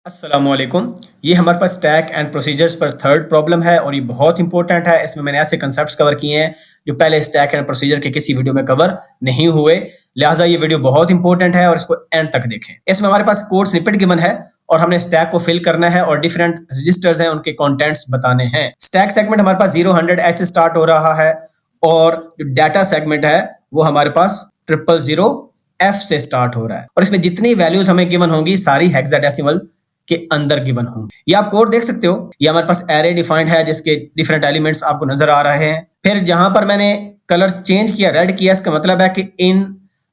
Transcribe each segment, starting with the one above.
अस्सलामुअलैकुम। ये हमारे पास स्टैक एंड प्रोसीजर्स पर थर्ड प्रॉब्लम है और ये बहुत इंपॉर्टेंट है। इसमें मैंने ऐसे कंसेप्ट्स कवर किए हैं जो पहले स्टैक एंड प्रोसीजर के किसी वीडियो में कवर नहीं हुए, लिहाजा ये वीडियो बहुत इंपॉर्टेंट है और इसको एंड तक देखें। इसमें हमारे पास कोड स्निपेट गिवन है और हमने स्टैक को फिल करना है और डिफरेंट रजिस्टर्स हैं, उनके कंटेंट्स बताने हैं। स्टैक सेगमेंट हमारे पास 0 100 H से स्टार्ट हो रहा है और जो डाटा सेगमेंट है वो हमारे पास 000 F से स्टार्ट हो रहा है और इसमें जितनी वैल्यूज हमें गिवन होंगी सारी हेक्साडेसिमल के अंदर गिवन होंगे। ये आप कोड देख सकते हो। ये हमारे पास एरे डिफाइंड है जिसके डिफरेंट एलिमेंट्स आपको नजर आ रहे हैं। फिर जहां पर मैंने कलर चेंज किया, रेड किया, इसका मतलब है कि इन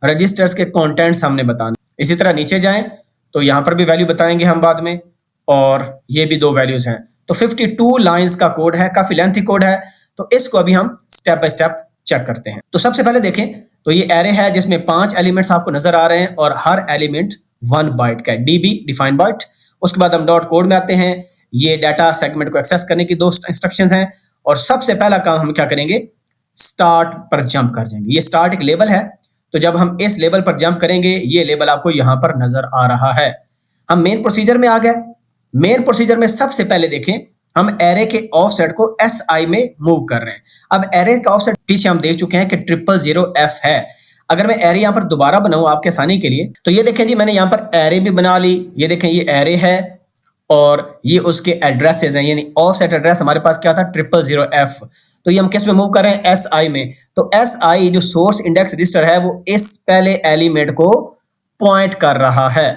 रजिस्टर्स के कंटेंट्स हमने बताने। इसी तरह नीचे जाएं तो यहां पर भी वैल्यू बताएंगे हम बाद में, और ये भी दो वैल्यूज हैं। तो 52 लाइंस का कोड है, काफी लेंथी कोड है। तो इसको अभी हम स्टेप बाय स्टेप चेक करते हैं। तो सबसे पहले देखें तो ये एरे है जिसमें 5 एलिमेंट्स आपको नजर आ रहे हैं और हर एलिमेंट 1 बाइट का है, डीबी डिफाइंड बाइट। उसके बाद हम डॉट कोड में आते हैं। ये डाटा सेगमेंट को एक्सेस करने की 2 इंस्ट्रक्शंस हैं और सबसे पहला काम हम क्या करेंगे, स्टार्ट पर जंप कर जाएंगे। ये स्टार्ट एक लेबल है, तो जब हम इस लेबल पर जंप करेंगे ये लेबल आपको यहां पर नजर आ रहा है। हम मेन प्रोसीजर में आ गए। मेन प्रोसीजर में सबसे पहले देखें, हम एरे के ऑफसेट को SI में मूव कर रहे हैं। अब एरे का ऑफसेट पीछे हम देख चुके हैं कि 000F है। अगर मैं एरे यहां पर दोबारा बनाऊं आपके आसानी के लिए, तो ये देखें जी, मैंने यहां पर एरे भी बना ली। ये देखें, ये एरे है और ये उसके एड्रेसेस हैं, यानी ऑफसेट एड्रेस हमारे पास क्या था, 000F। तो ये हम किस में मूव कर रहे हैं, SI में। तो SI जो सोर्स इंडेक्स रजिस्टर है वो इस पहले एलिमेंट को पॉइंट कर रहा है।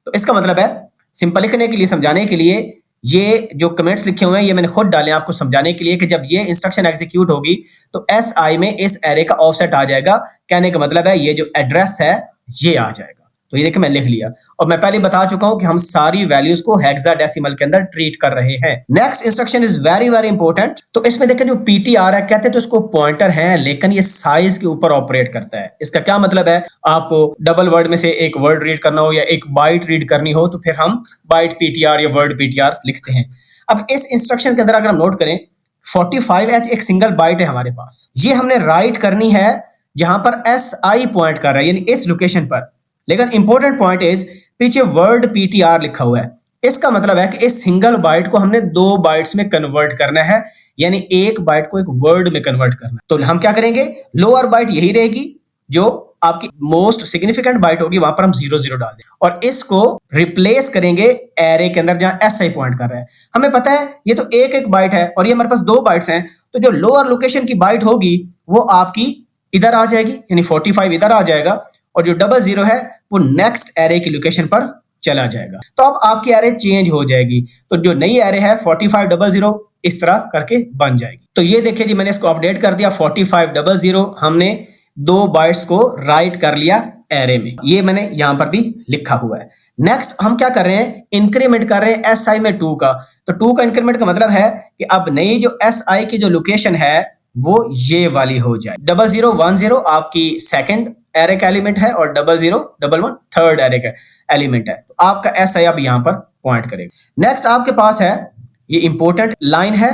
तो इसका मतलब है, सिंपल लिखने के लिए, समझाने के लिए, ये जो कमेंट्स लिखे हुए हैं ये मैंने खुद डाले आपको समझाने के लिए कि जब ये इंस्ट्रक्शन एग्जीक्यूट होगी तो SI में इस एरे का ऑफसेट आ जाएगा। कहने का मतलब है ये जो एड्रेस है ये आ जाएगा। तो ये देखिए मैं लिख लिया और मैं पहले बता चुका हूं कि हम सारी वैल्यूज को हेक्साडेसिमल के अंदर ट्रीट कर रहे हैं। Next instruction is very very important. तो इसमें देखें जो PTR है, कहते हैं तो इसको पॉइंटर है, लेकिन ये साइज के ऊपर ऑपरेट करता है। इसका क्या मतलब है, आपको डबल वर्ड में से एक वर्ड रीड करना हो या एक बाइट रीड करनी हो तो फिर हम बाइट PTR या वर्ड PTR लिखते हैं। अब इस इंस्ट्रक्शन के अंदर अगर हम नोट करें, 45H एक सिंगल बाइट है हमारे पास। ये हमने राइट करनी है जहां पर SI पॉइंट कर रहा है, यानी इस लोकेशन पर। लेकिन इंपॉर्टेंट पॉइंट इज, पीछे वर्ड PTR लिखा हुआ है। इसका मतलब है कि इस सिंगल बाइट को हमने 2 बाइट्स में कन्वर्ट करना है, यानी एक बाइट को एक वर्ड में कन्वर्ट करना है। तो हम क्या करेंगे, लोअर बाइट यही रहेगी, जो आपकी मोस्ट सिग्निफिकेंट बाइट होगी वहां पर हम 00 डाल दें और इसको रिप्लेस करेंगे एरे के अंदर जहां SI पॉइंट कर रहा है। हमें पता है ये तो एक एक बाइट है और ये हमारे पास 2 बाइट्स हैं, तो जो लोअर लोकेशन की बाइट होगी वो आपकी इधर आ जाएगी, यानी 45 इधर आ जाएगा और जो 00 है वो नेक्स्ट एरे की लोकेशन पर चला जाएगा। तो अब आपकी एरे चेंज हो जाएगी। तो जो नई एरे है 4500 इस तरह करके बन जाएगी। तो ये देखिए जी, मैंने इसको अपडेट कर दिया। 4500 हमने 2 बाइट्स को राइट कर लिया एरे में, ये मैंने यहां पर भी लिखा हुआ है। नेक्स्ट हम क्या कर रहे हैं, इंक्रीमेंट कर रहे हैं SI में 2 का। तो 2 का इंक्रीमेंट का मतलब है कि अब नई जो SI की जो लोकेशन है वो ये वाली हो जाए। 0010 आपकी सेकंड एरे का एलिमेंट है और 0011 थर्ड एरे का एलिमेंट है। तो आपका SI अब यहां पर पॉइंट करेगा। नेक्स्ट आपके पास है, ये इंपॉर्टेंट लाइन है।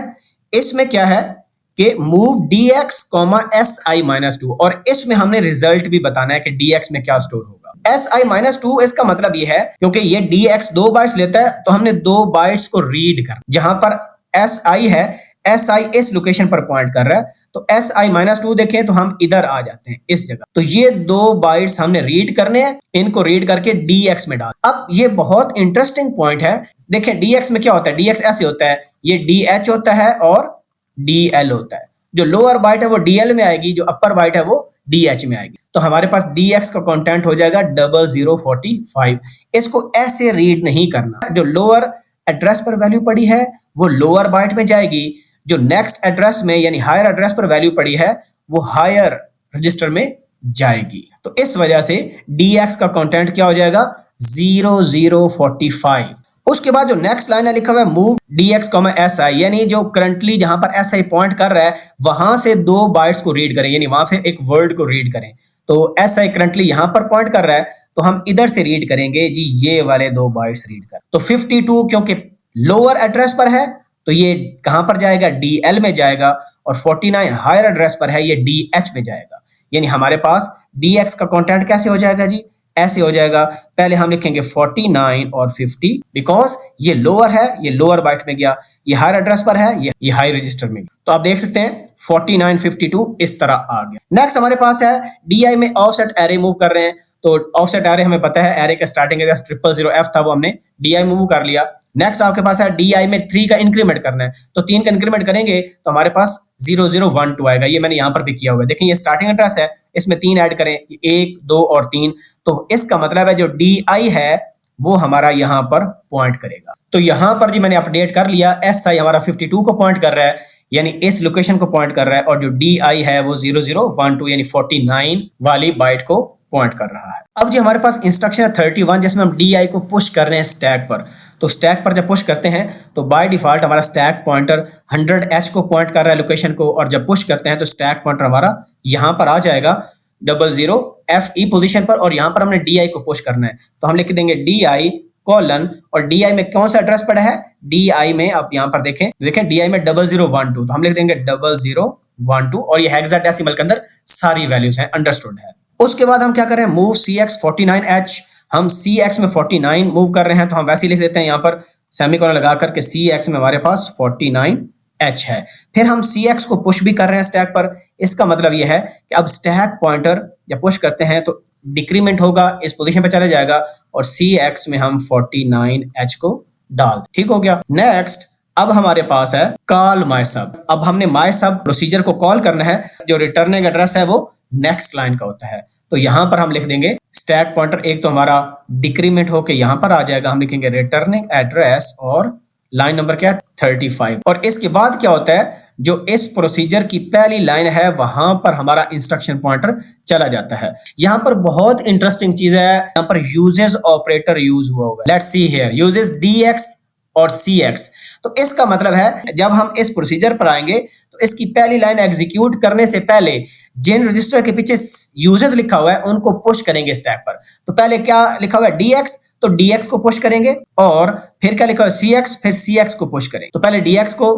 इसमें क्या है कि मूव DX, SI-2, और इसमें हमने रिजल्ट भी बताना है कि DX में क्या स्टोर होगा। SI-2 इसका मतलब ये है, क्योंकि ये DX 2 बाइट्स लेता है तो हमने 2 बाइट्स को रीड कर, जहां पर SI है, SI इस लोकेशन पर पॉइंट कर रहा है, तो SI-2 देखें तो हम इधर आ जाते हैं इस जगह। तो ये 2 बाइट्स हमने रीड करने हैं, इनको रीड करके DX में डाल। अब ये बहुत इंटरेस्टिंग पॉइंट है। देखें DX में क्या होता है, DX ऐसे होता है, ये DH होता है और DL होता है। जो लोअर बाइट है वो DL में आएगी, जो अपर बाइट है वो DH में आएगी। तो हमारे पास DX का कंटेंट हो जाएगा 0045। इसको ऐसे रीड नहीं करना। जो लोअर एड्रेस पर वैल्यू पड़ी है वो लोअर बाइट में जाएगी, जो नेक्स्ट एड्रेस में यानी हायर एड्रेस पर वैल्यू पड़ी है वो हायर रजिस्टर में जाएगी। तो इस वजह से DX का कंटेंट क्या हो जाएगा, 0045। उसके बाद जो नेक्स्ट लाइन है लिखा हुआ है मूव DX, SI, यानी जो करंटली जहां पर SI पॉइंट कर रहा है वहां से 2 बाइट्स को रीड करें, यानी वहां से एक वर्ड को रीड करें। तो SI करंटली यहां पर पॉइंट कर रहा है तो हम इधर से रीड करेंगे जी, ये वाले 2 बाइट्स रीड कर। तो 52 क्योंकि लोअर एड्रेस पर है तो ये कहां पर जाएगा, DL में जाएगा, और 49 हायर एड्रेस पर है, ये DH में जाएगा। यानी हमारे पास DX का कंटेंट कैसे हो जाएगा जी, ऐसे हो जाएगा। पहले हम लिखेंगे 49 और 50 बिकॉज ये लोअर है, ये लोअर बाइट में गया, ये हायर एड्रेस पर है, ये हाई रजिस्टर में। तो आप देख सकते हैं 49 52 इस तरह आ गया। नेक्स्ट हमारे पास है DI में ऑफसेट एरे मूव कर रहे हैं। तो ऑफसेट एरे हमें पता है, एरे का स्टार्टिंग एड्रेस 000F था, वो हमने DI में मूव कर लिया। नेक्स्ट आपके पास है DI में 3 का इंक्रीमेंट करना है, तो 3 का इंक्रीमेंट करेंगे तो हमारे पास 0012 आएगा। ये मैंने यहाँ पर भी किया हुआ है, देखिए ये स्टार्टिंग एड्रेस है, इसमें 3 ऐड करें, 1 2 और 3, तो इसका मतलब है जो DI है वो हमारा यहाँ पर पॉइंट करेगा। तो यहाँ पर जी मैंने अपडेट कर लिया, SI हमारा 52 को पॉइंट कर रहा है, यानी इस लोकेशन को पॉइंट कर रहा है, और जो DI है वो 0012 यानी 49 वाली बाइट को पॉइंट कर रहा है। अब जी हमारे पास इंस्ट्रक्शन है 31 जिसमें हम DI को पुश कर रहे हैं स्टैक पर। तो स्टैक पर जब पुश करते हैं तो बाय डिफॉल्ट हमारा स्टैक पॉइंटर 100H को पॉइंट कर रहा है लोकेशन को, और जब पुश करते हैं तो स्टैक पॉइंटर हमारा यहाँ पर आ जाएगा 00FE पोजीशन पर, और यहाँ पर हमने DI को पुश करना है, तो हम लिख देंगे DI कॉलन, और DI में कौन सा एड्रेस पड़ा है, DI में आप यहाँ पर देखें DI में 0012, तो हम लिख देंगे 0012, और ये हेक्साडेसिमल के अंदर सारी वैल्यूज हैं, अंडरस्टूड है। उसके बाद हम क्या कर रहे हैं, मूव CX 49H, हम CX में 49 मूव कर रहे हैं, तो हम वैसे ही लिख देते हैं यहाँ पर सेमीकोलन लगा करके CX में हमारे पास 49H है। फिर हम CX को पुश भी कर रहे हैं स्टैक पर, इसका मतलब यह है कि अब स्टैक पॉइंटर जब पुश करते हैं तो डिक्रीमेंट होगा, इस पोजीशन पे चला जाएगा, और CX में हम 49H को डाल, ठीक हो गया। नेक्स्ट अब हमारे पास है कॉल माय सब। अब हमने माय सब प्रोसीजर को कॉल करना है, जो रिटर्निंग एड्रेस है वो नेक्स्ट लाइन का होता है, तो यहां पर हम लिख देंगे स्टैक पॉइंटर एक तो हमारा डिक्रीमेंट होके यहां पर आ जाएगा, हम लिखेंगे रिटर्निंग एड्रेस, और लाइन नंबर क्या है 35, और इसके बाद क्या होता है, जो इस प्रोसीजर की पहली लाइन है वहां पर हमारा इंस्ट्रक्शन पॉइंटर चला जाता है। यहां पर बहुत इंटरेस्टिंग चीज है, यहां पर यूजेस ऑपरेटर यूज हुआ होगा, let's see here uses DX और CX। तो इसका मतलब है जब हम इस प्रोसीजर पर आएंगे तो इसकी पहली लाइन एग्जीक्यूट करने से पहले जिन रजिस्टर के पीछे यूजर्स लिखा हुआ है उनको पुश करेंगे स्टैक पर। तो पहले क्या लिखा हुआ है DX, तो DX को पुश करेंगे, और फिर क्या लिखा हुआ है CX, फिर CX को पुश करेंगे। तो पहले DX को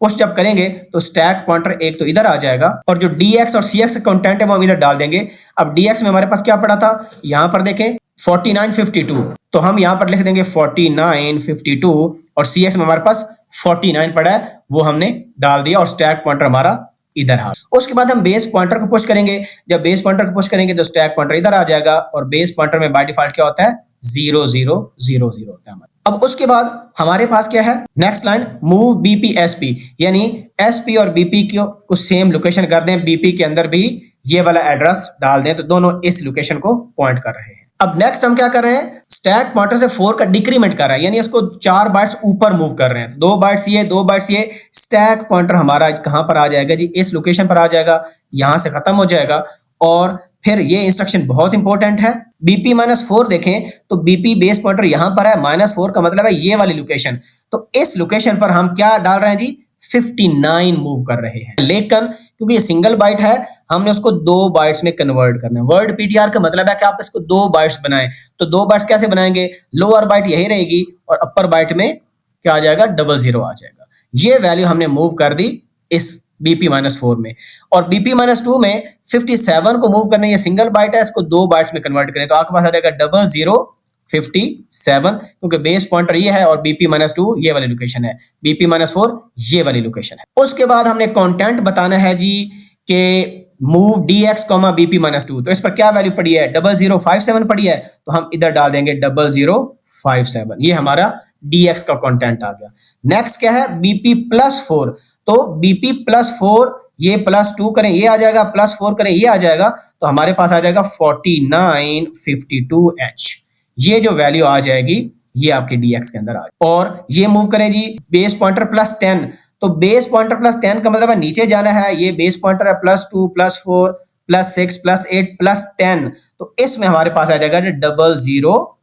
पुश जब करेंगे तो स्टैक पॉइंटर एक तो इधर आ जाएगा, और जो DX और CX का कंटेंट है वो हम इधर डाल देंगे। अब DX में हमारे पास क्या पड़ा था, यहां पर देखें 49 52, तो हम यहां पर लिख देंगे 49 52, और CX में हमारे पास 49 पड़ा है, वो हमने डाल दिया, और स्टैक पॉइंटर हमारा इधर आ। उसके बाद हम बेस पॉइंटर को पुश करेंगे, जब बेस पॉइंटर को पुश करेंगे तो स्टैक पॉइंटर इधर आ जाएगा, और बेस पॉइंटर में बाय डिफॉल्ट क्या होता है 0000 होता है। अब उसके बाद हमारे पास क्या है, next line move BP SP, यानी SP और BP को सेम लोकेशन कर दें, BP के अंदर भी ये वाला एड्रेस डाल दें, तो दोनों इस लोकेशन को पॉइंट कर रहे हैं। अब नेक्स्ट हम क्या कर रहे हैं, स्टैक पॉइंटर से 4 का डिक्रीमेंट कर रहे हैं, यानी इसको 4 बाइट्स ऊपर मूव कर रहे हैं, 2 बाइट्स ये 2 बाइट्स ये, स्टैक पॉइंटर हमारा कहां पर आ जाएगा जी, इस लोकेशन पर आ जाएगा, यहां से खत्म हो जाएगा। और फिर ये इंस्ट्रक्शन बहुत इंपॉर्टेंट है, BP-4 देखें तो BP बेस पॉइंटर यहां पर है, -4 का मतलब है ये वाली लोकेशन, तो इस लोकेशन पर हम क्या डाल रहे हैं जी 59 मूव कर रहे हैं, लेकिन क्योंकि ये सिंगल बाइट है हमने उसको 2 बाइट्स में कन्वर्ट करना है। वर्ड PTR का मतलब है कि आप इसको 2 बाइट्स बनाएं, तो 2 बाइट्स कैसे बनाएंगे, लोअर बाइट यही रहेगी और अपर बाइट में क्या आ जाएगा 00 आ जाएगा। ये वैल्यू हमने मूव कर दी इस BP-4 में, और BP-2 में 57 को मूव करने, ये सिंगल बाइट है, इसको 2 बाइट्स में कन्वर्ट करें तो आपके पास आ जाएगा 0057, क्योंकि बेस पॉइंटर ये है और BP-2 ये वाली लोकेशन है, BP-4 ये वाली लोकेशन है। उसके बाद हमने कंटेंट बताना है जी कि मूव DX, BP-2, तो इस पर क्या वैल्यू पड़ी है 0057 पड़ी है, तो हम इधर डाल देंगे 0057, ये हमारा DX का कंटेंट आ गया। नेक्स्ट क्या है BP+4, तो BP+4 ये +2 करें ये आ जाएगा, +4 करें ये आ जाएगा, तो हमारे पास आ जाएगा 49 52H, ये जो वैल्यू आ जाएगी ये आपके DX के अंदर आ जाएगी। और ये मूव करें जी बेस पॉइंटर +10, तो बेस पॉइंटर +10 का मतलब है नीचे जाना है, ये बेस पॉइंटर है +2 +4 +6 +8 +10, तो इसमें हमारे पास आ जाएगा 0012।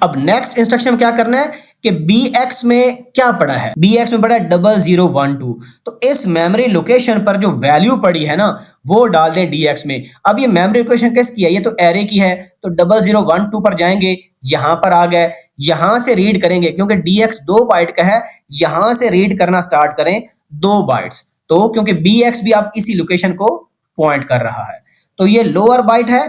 अब नेक्स्ट इंस्ट्रक्शन क्या करना है कि BX में क्या पड़ा है, BX में पड़ा है 0012, तो इस मेमोरी लोकेशन पर जो वैल्यू पड़ी है ना वो डाल दें DX में। अब ये मेमोरी लोकेशन किसकी है, ये तो एरे की है, तो 0012 पर जाएंगे, यहां पर आ गए, यहां से रीड करेंगे क्योंकि DX 2 बाइट का है, यहां से रीड करना स्टार्ट करें 2 बाइट्स, तो क्योंकि BX भी आप इसी लोकेशन को पॉइंट कर रहा है, तो ये लोअर बाइट है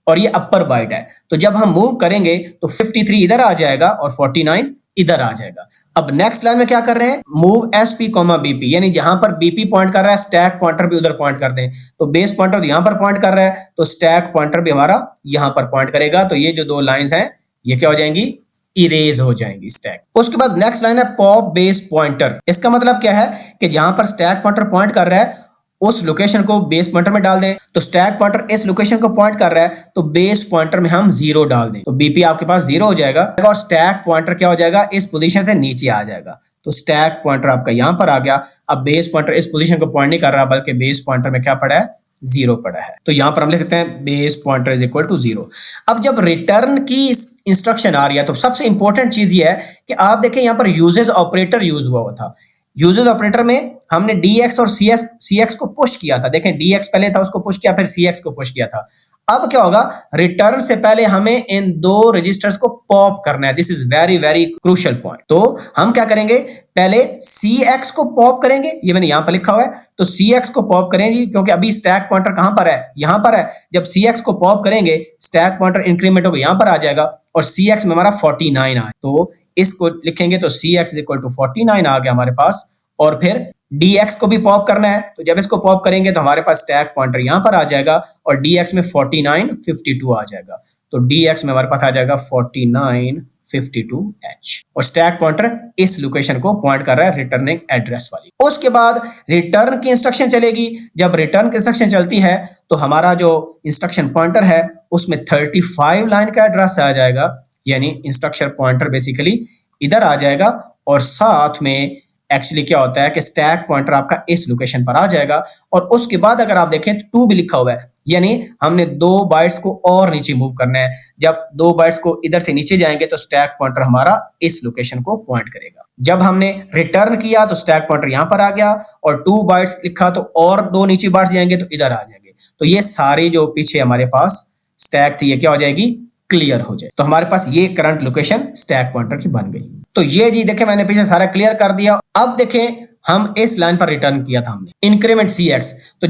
और ये अपर बाइट है। तो जब हम मूव करेंगे तो 53 इधर आ जाएगा और 49 इधर आ जाएगा। अब नेक्स्ट लाइन में क्या कर रहे हैं, मूव एसपी कॉमा बीपी, यानी जहां पर बीपी पॉइंट कर रहा है स्टैक पॉइंटर भी उधर पॉइंट कर दें। तो बेस पॉइंटर यहां पर पॉइंट कर रहा है तो स्टैक पॉइंटर भी हमारा यहां पर पॉइंट करेगा। तो ये जो दो लाइंस हैं ये क्या हो जाएंगी, इरेज हो जाएंगी स्टैक। उसके बाद नेक्स्ट लाइन है पॉप बेस पॉइंटर। इसका मतलब क्या है कि जहां पर स्टैक पॉइंटर पॉइंट कर रहा है उस लोकेशन को बेस पॉइंटर में डाल दें। तो स्टैक पॉइंटर इस लोकेशन को पॉइंट कर रहा है तो बेस पॉइंटर में हम 0 डाल दें। तो बीपी आपके पास 0 हो जाएगा और स्टैक पॉइंटर क्या हो जाएगा, इस पोजीशन से नीचे आ जाएगा। तो स्टैक पॉइंटर आपका यहां पर आ गया। अब बेस पॉइंटर इस पोजीशन को पॉइंट नहीं कर रहा बल्कि बेस पॉइंटर में क्या पड़ा है, 0 पड़ा है। तो यहां पर हम लिखते हैं base pointer is equal to 0। अब जब रिटर्न की इंस्ट्रक्शन आ रही है तो सबसे इंपॉर्टेंट चीज ये है कि आप देखें यहां पर यूजेस ऑपरेटर यूज हुआ था। यूजेस ऑपरेटर में हमने dx और cx को पुश किया था। देखें dx पहले था उसको पुश किया, फिर cx को पुश किया था। अब क्या होगा, रिटर्न से पहले हमें इन दो रजिस्टर्स को पॉप करना है। This is very very crucial point. तो हम क्या करेंगे, पहले cx को पॉप करेंगे, ये मैंने यहां पर लिखा हुआ है। तो cx को पॉप करेंगे क्योंकि अभी स्टैक पॉइंटर कहां पर है, यहां पर है। जब cx को पॉप करेंगे स्टैक पॉइंटर इंक्रीमेंट होकर यहां पर आ जाएगा और cx में हमारा 49 आए। तो इसको लिखेंगे तो cx इक्वल टू 49 आ गया हमारे पास। और फिर dx को भी पॉप करना है। तो जब इसको पॉप करेंगे तो हमारे पास स्टैक पॉइंटर यहां पर आ जाएगा और dx में 49 52 आ जाएगा। तो dx में हमारे पास आ जाएगा 49 52h और स्टैक पॉइंटर इस लोकेशन को पॉइंट कर रहा है रिटर्निंग एड्रेस वाली। उसके बाद रिटर्न की इंस्ट्रक्शन चलेगी। जब रिटर्न की इंस्ट्रक्शन चलती है तो हमारा जो इंस्ट्रक्शन पॉइंटर है उसमें 35 लाइन का एड्रेस आ जाएगा, यानी इंस्ट्रक्शन पॉइंटर बेसिकली इधर आ जाएगा और साथ में एक्चुअली क्या होता है कि स्टैक पॉइंटर आपका इस लोकेशन पर आ जाएगा। और उसके बाद अगर आप देखें तो 2 भी लिखा हुआ है, यानी हमने 2 बाइट्स को और नीचे मूव करना है। जब 2 बाइट्स को इधर से नीचे जाएंगे तो स्टैक पॉइंटर हमारा इस लोकेशन को पॉइंट करेगा। जब हमने रिटर्न किया तो स्टैक पॉइंटर यहां पर आ गया और 2 बाइट्स लिखा तो और 2 नीचे बाइट्स जाएंगे तो इधर आ जाएंगे। तो ये सारी जो पीछे हमारे पास स्टैक थी ये क्या हो जाएगी, क्लियर हो जाए। तो हमारे पास ये करंट लोकेशन स्टैक पॉइंटर की बन गई। तो ये जी देखें मैंने पीछे सारा क्लियर कर दिया। अब देखें हम इस लाइन पर रिटर्न किया था हमने इंक्रीमेंट cx। तो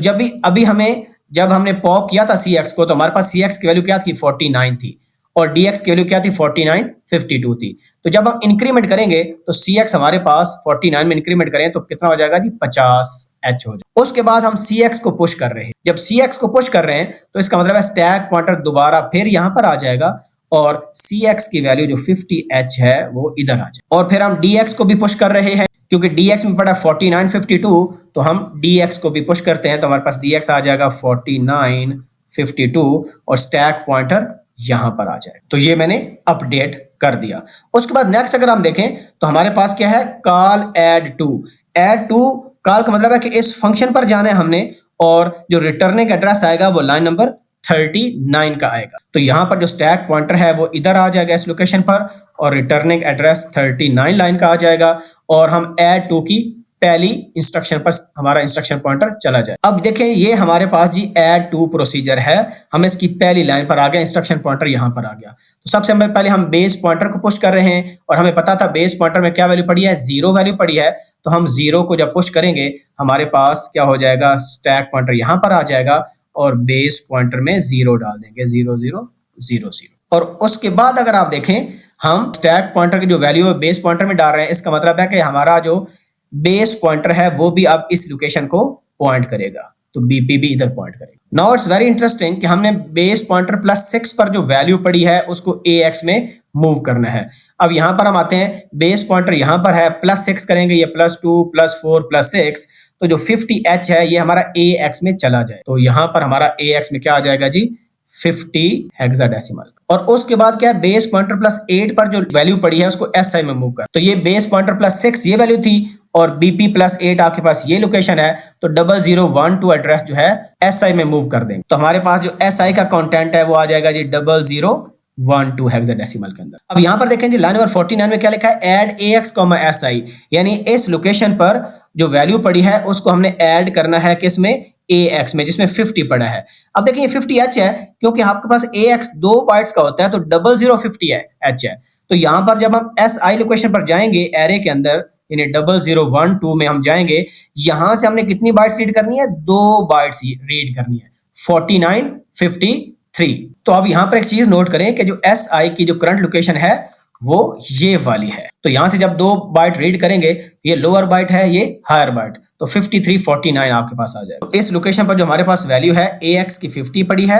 जब हमने पॉप किया था cx को तो हमारे पास cx की वैल्यू क्या थी, 49 थी और dx की वैल्यू क्या थी, 49 52 थी। तो जब हम इंक्रीमेंट करेंगे तो cx हमारे पास 49 में इंक्रीमेंट करें तो कितना हो जाएगा जी, 50h हो जाएगा। उसके बाद हम cx को पुश कर रहे हैं। जब cx को पुश कर रहे हैं तो इसका मतलब है स्टैक पॉइंटर दोबारा फिर यहां पर आ जाएगा और cx की वैल्यू जो 50h है वो इधर आ जाए। और फिर हम dx को भी पुश कर रहे हैं क्योंकि dx में पड़ा 49 52, तो हम dx को भी पुश करते हैं तो हमारे पास dx आ जाएगा 49 52 और स्टैक पॉइंटर यहां पर आ जाए। तो ये मैंने अपडेट कर दिया। उसके बाद नेक्स्ट अगर हम देखें तो हमारे पास क्या है, call add two. Add two call का मतलब है कि इस फंक्शन पर जाना है हमने और जो रिटर्निंग एड्रेस आएगा वो लाइन नंबर 39 का आएगा। तो यहां पर जो स्टैक पॉइंटर है वो इधर आ जाएगा इस लोकेशन पर और रिटर्निंग एड्रेस 39 लाइन का आ जाएगा और हम ऐड टू की पहली इंस्ट्रक्शन पर हमारा इंस्ट्रक्शन पॉइंटर चला जाए। अब देखें ये हमारे पास जी ऐड टू प्रोसीजर है। हम इसकी पहली लाइन पर आ गए, इंस्ट्रक्शन पॉइंटर यहां पर आ गया। तो सबसे पहले हम बेस पॉइंटर को पुश कर रहे हैं और हमें पता था बेस पॉइंटर में क्या वैल्यू पड़ी है, 0 वैल्यू पड़ी है। तो हम 0 को जब पुश करेंगे हमारे पास क्या हो जाएगा, स्टैक पॉइंटर यहां पर आ जाएगा और बेस पॉइंटर में 0 डाल देंगे, 0 0 0 0। और उसके बाद अगर आप देखें हम स्टैक पॉइंटर की जो वैल्यू है बेस पॉइंटर में डाल रहे हैं। इसका मतलब है कि हमारा जो बेस पॉइंटर है वो भी अब इस लोकेशन को पॉइंट करेगा, तो बीपी भी इधर पॉइंट करेगा। नाउ इट्स वेरी इंटरेस्टिंग कि हमने बेस पॉइंटर +6 पर जो वैल्यू पड़ी है उसको AX में मूव करना है। अब यहां पर हम आते हैं, बेस पॉइंटर यहां पर है, +6 करेंगे, ये +2 +4 +6, तो जो 50h है ये हमारा AX में चला जाए। तो यहां पर हमारा AX में क्या आ जाएगा जी, 50 हेक्साडेसिमल। और उसके बाद क्या है, बेस पॉइंटर +8 पर जो वैल्यू पड़ी है उसको SI में मूव कर। तो ये बेस पॉइंटर +6 ये वैल्यू थी और BP +8 आपके पास ये लोकेशन है, तो 0012 एड्रेस जो है SI में मूव कर देंगे। तो हमारे पास जो SI का कंटेंट है वो आ जाएगा जी 0012 हेक्साडेसिमल के अंदर। अब यहां पर देखें जी लाइन नंबर 49 में क्या लिखा है, ऐड AX, SI, यानी इस लोकेशन पर जो वैल्यू पड़ी है उसको हमने ऐड करना है किसमें, AX में, जिसमें 50 पड़ा है। अब देखिए 50H है क्योंकि आपके पास AX 2 बाइट्स का होता है, तो 0050 है H है। तो यहां पर जब हम SI लोकेशन पर जाएंगे एरे के अंदर, यानी 0012 में हम जाएंगे, यहां से हमने कितनी बाइट्स रीड करनी है, 2 बाइट्स रीड करनी है, 49 50 3। तो अब यहाँ पर एक चीज नोट करें कि जो SI की जो करंट लोकेशन है वो ये वाली है। तो यहां से जब 2 बाइट रीड करेंगे, ये लोअर बाइट है, ये हायर बाइट, तो 5349 आपके पास आ जाएगा। तो इस लोकेशन पर जो हमारे पास वैल्यू है AX की 50 पड़ी है,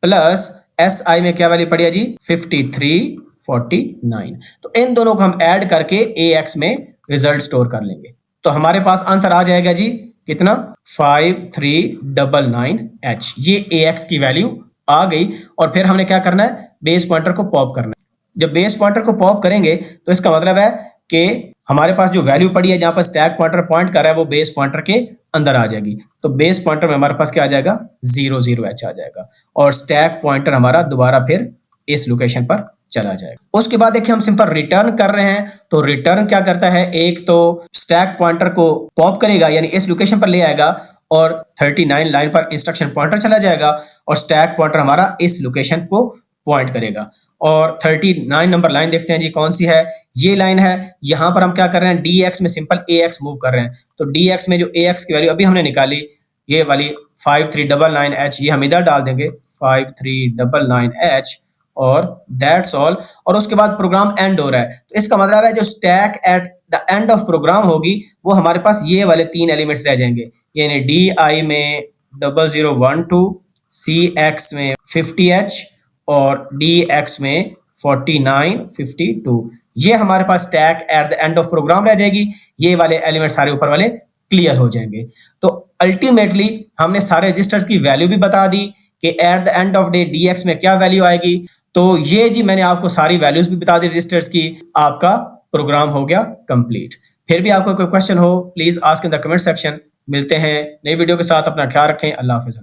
प्लस SI में क्या वैल्यू पड़ी है जी 5349। तो इन दोनों को हम ऐड करके AX में रिजल्ट स्टोर कर लेंगे। तो हमारे पास आंसर आ जाएगा जी कितना 5399H। ये AX की वैल्यू आ गई। और फिर हमने क्या करना है, बेस पॉइंटर को पॉप करना है। जब बेस पॉइंटर को पॉप करेंगे तो इसका मतलब है कि हमारे पास जो वैल्यू पड़ी है जहां पर स्टैक पॉइंटर पॉइंट कर रहा है वो बेस पॉइंटर के अंदर आ जाएगी। तो बेस पॉइंटर में हमारे पास क्या आ जाएगा 00H आ जाएगा और स्टैक पॉइंटर हमारा दोबारा फिर इस लोकेशन पर चला जाएगा। उसके बाद देखिए हम सिंपल रिटर्न कर रहे हैं। तो रिटर्न क्या करता है, एक तो स्टैक पॉइंटर को पॉप करेगा यानी इस लोकेशन पर ले आएगा और 39 लाइन पर इंस्ट्रक्शन पॉइंटर चला जाएगा और स्टैक पॉइंटर हमारा इस लोकेशन को पॉइंट करेगा। और 39 नंबर लाइन देखते हैं जी कौन सी है, ये लाइन है। यहां पर हम क्या कर रहे हैं, DX में सिंपल AX मूव कर रहे हैं। तो DX में जो AX की वैल्यू अभी हमने निकाली ये वाली 5399H, ये हम इधर डाल देंगे 5399H और दैट्स ऑल। और उसके बाद प्रोग्राम एंड हो रहा है। तो इसका मतलब है जो stack at the end of program होगी वो हमारे पास ये वाले 3 एलिमेंट्स रह जाएंगे, यानी DI में 0012, CX में 50H और DX में 4952। ये हमारे पास stack at the end of program रह जाएगी। ये वाले एलिमेंट सारे ऊपर वाले क्लियर हो जाएंगे। तो अल्टीमेटली हमने सारे रजिस्टर्स की वैल्यू भी बता दी कि eight the end of day DX में क्या वैल्यू आएगी। तो ये जी मैंने आपको सारी वैल्यूज भी बता दी रजिस्टर्स की। आपका प्रोग्राम हो गया कंप्लीट। फिर भी आपको कोई क्वेश्चन हो please ask in the comment section. मिलते हैं नई वीडियो के साथ, अपना ख्याल रखें। अल्लाह हाफिज़।